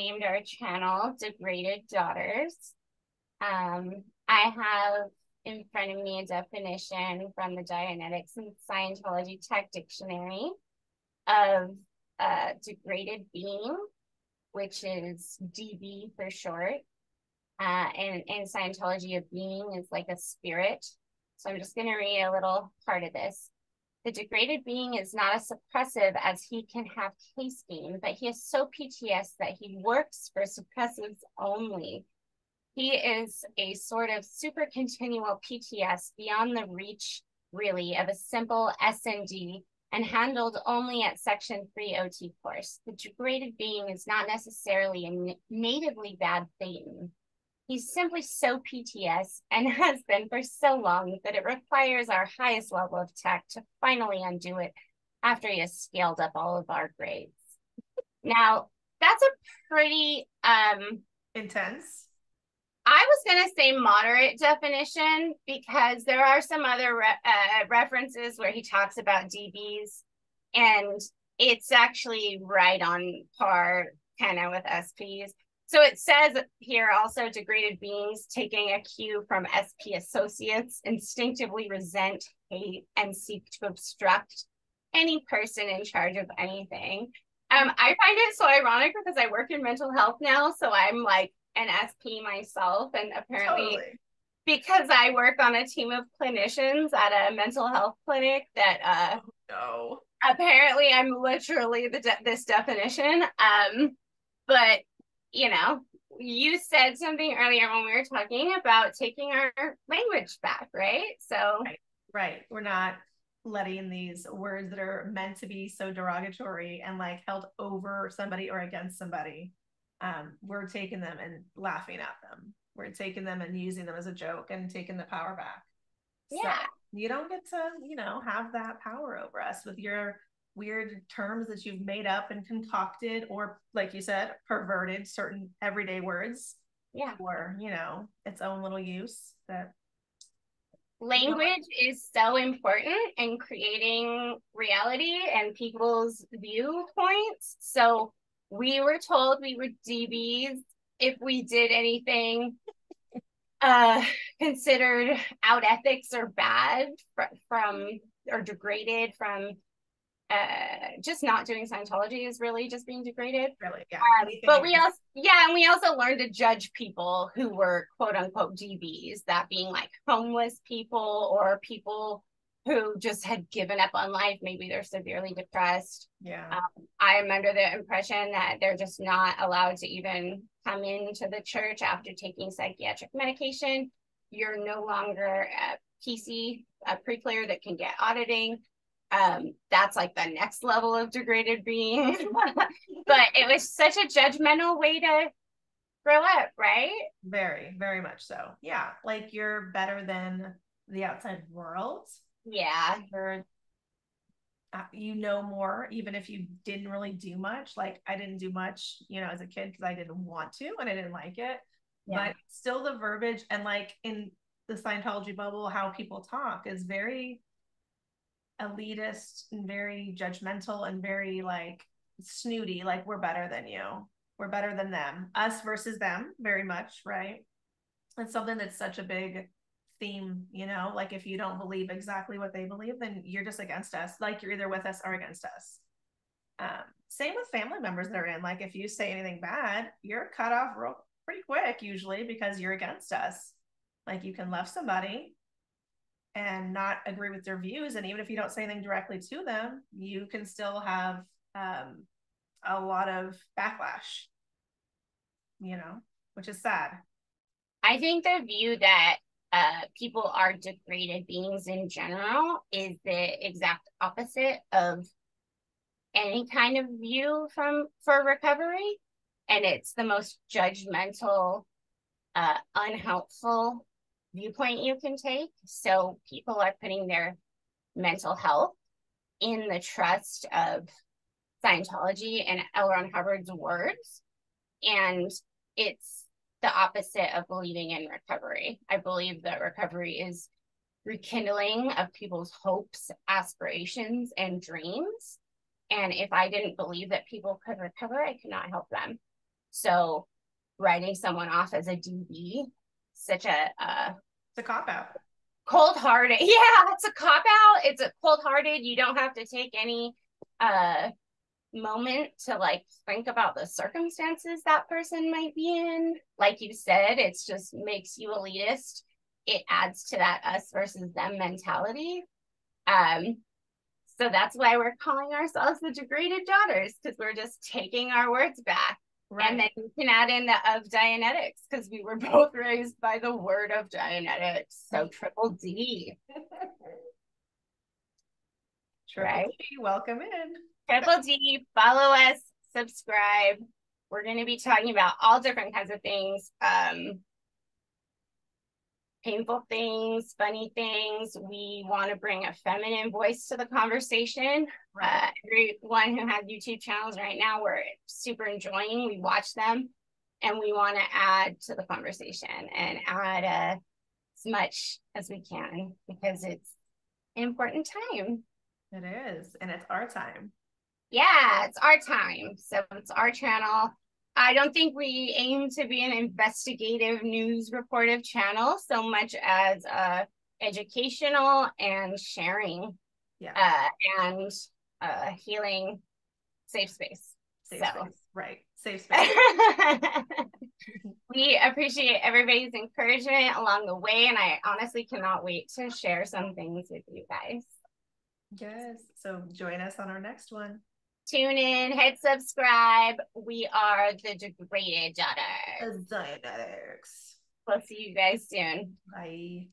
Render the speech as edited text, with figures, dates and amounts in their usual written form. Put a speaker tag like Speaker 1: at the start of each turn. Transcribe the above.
Speaker 1: named our channel Degraded Daughters. I have in front of me a definition from the Dianetics and Scientology Tech Dictionary of degraded being, which is DB for short. And in Scientology, a being is like a spirit. So I'm just going to read a little part of this. The degraded being is not as suppressive as he can have case gain, but he is so PTS that he works for suppressives only. He is a sort of super continual PTS beyond the reach, really, of a simple S&D and handled only at Section 3 OT course. The degraded being is not necessarily a natively bad Thetan. He's simply so PTS and has been for so long that it requires our highest level of tech to finally undo it after he has scaled up all of our grades. Now, that's a pretty
Speaker 2: intense.
Speaker 1: I was going to say moderate definition because there are some other references where he talks about DBs, and it's actually right on par kind of with SPs. So it says here also degraded beings taking a cue from SP associates instinctively resent, hate, and seek to obstruct any person in charge of anything. I find it so ironic because I work in mental health now, so I'm like an SP myself, and apparently because I work on a team of clinicians at a mental health clinic that
Speaker 2: no.
Speaker 1: Apparently I'm literally this definition. But you know, you said something earlier when we were talking about taking our language back, right? So
Speaker 2: right. We're not letting these words that are meant to be so derogatory and like held over somebody or against somebody, we're taking them and laughing at them. We're taking them and using them as a joke and taking the power back.
Speaker 1: Yeah.
Speaker 2: So you don't get to, have that power over us with your weird terms that you've made up and concocted, or like you said, perverted certain everyday words.
Speaker 1: Yeah.
Speaker 2: For, its own little use. That
Speaker 1: language is so important in creating reality and people's viewpoints. So we were told we were DBs if we did anything considered out ethics or bad from or degraded from just not doing Scientology is really just being degraded.
Speaker 2: Really, yeah.
Speaker 1: But we also learned to judge people who were quote unquote DBs, that being like homeless people or people who just had given up on life. Maybe they're severely depressed.
Speaker 2: Yeah.
Speaker 1: I am under the impression that they're just not allowed to even come into the church after taking psychiatric medication. You're no longer a PC, a pre-clear that can get auditing. That's like the next level of degraded being. But it was such a judgmental way to grow up, right?
Speaker 2: Very, very much so. Yeah, like you're better than the outside world.
Speaker 1: Yeah.
Speaker 2: You know more, even if you didn't really do much. Like I didn't do much, as a kid because I didn't want to and I didn't like it. Yeah. But still the verbiage and like in the Scientology bubble, how people talk is very elitist and very judgmental and very like snooty, like we're better than you, we're better than them, us versus them, very much, right? It's something that's such a big theme, like if you don't believe exactly what they believe, then you're just against us, like you're either with us or against us. Same with family members that are in, like if you say anything bad, you're cut off pretty quick usually because you're against us. Like you can love somebody and not agree with their views, and even if you don't say anything directly to them, you can still have a lot of backlash, which is sad.
Speaker 1: I think the view that people are degraded beings in general is the exact opposite of any kind of view for recovery, and it's the most judgmental, unhelpful viewpoint you can take. So people are putting their mental health in the trust of Scientology and L. Ron Hubbard's words, and it's the opposite of believing in recovery. I believe that recovery is rekindling of people's hopes, aspirations, and dreams. And if I didn't believe that people could recover, I could not help them. So writing someone off as a DB, such a
Speaker 2: it's a cop out.
Speaker 1: Cold-hearted. Yeah, it's a cop out. It's a cold-hearted. You don't have to take any moment to like think about the circumstances that person might be in. Like you said, it's just makes you elitist. It adds to that us versus them mentality. Um, so that's why we're calling ourselves the Degraded Daughters, because we're just taking our words back. Right. And then you can add in the of Dianetics, because we were both raised by the word of Dianetics. So triple D.
Speaker 2: Triple right? D, welcome in.
Speaker 1: Triple D, follow us, subscribe. We're going to be talking about all different kinds of things. Painful things, funny things. We want to bring a feminine voice to the conversation. Right. Everyone who has YouTube channels right now, we're super enjoying. We watch them, and we want to add to the conversation and add as much as we can, because it's an important time.
Speaker 2: It is, and it's our time.
Speaker 1: Yeah, it's our time. So it's our channel. I don't think we aim to be an investigative news reportive channel so much as educational and sharing. Yeah. And healing, safe space.
Speaker 2: Safe space. Right. Safe space.
Speaker 1: We appreciate everybody's encouragement along the way, and I honestly cannot wait to share some things with you guys.
Speaker 2: Yes. So join us on our next one.
Speaker 1: Tune in, hit subscribe. We are the Degraded Daughters.
Speaker 2: The Dianetics.
Speaker 1: We'll see you guys soon.
Speaker 2: Bye.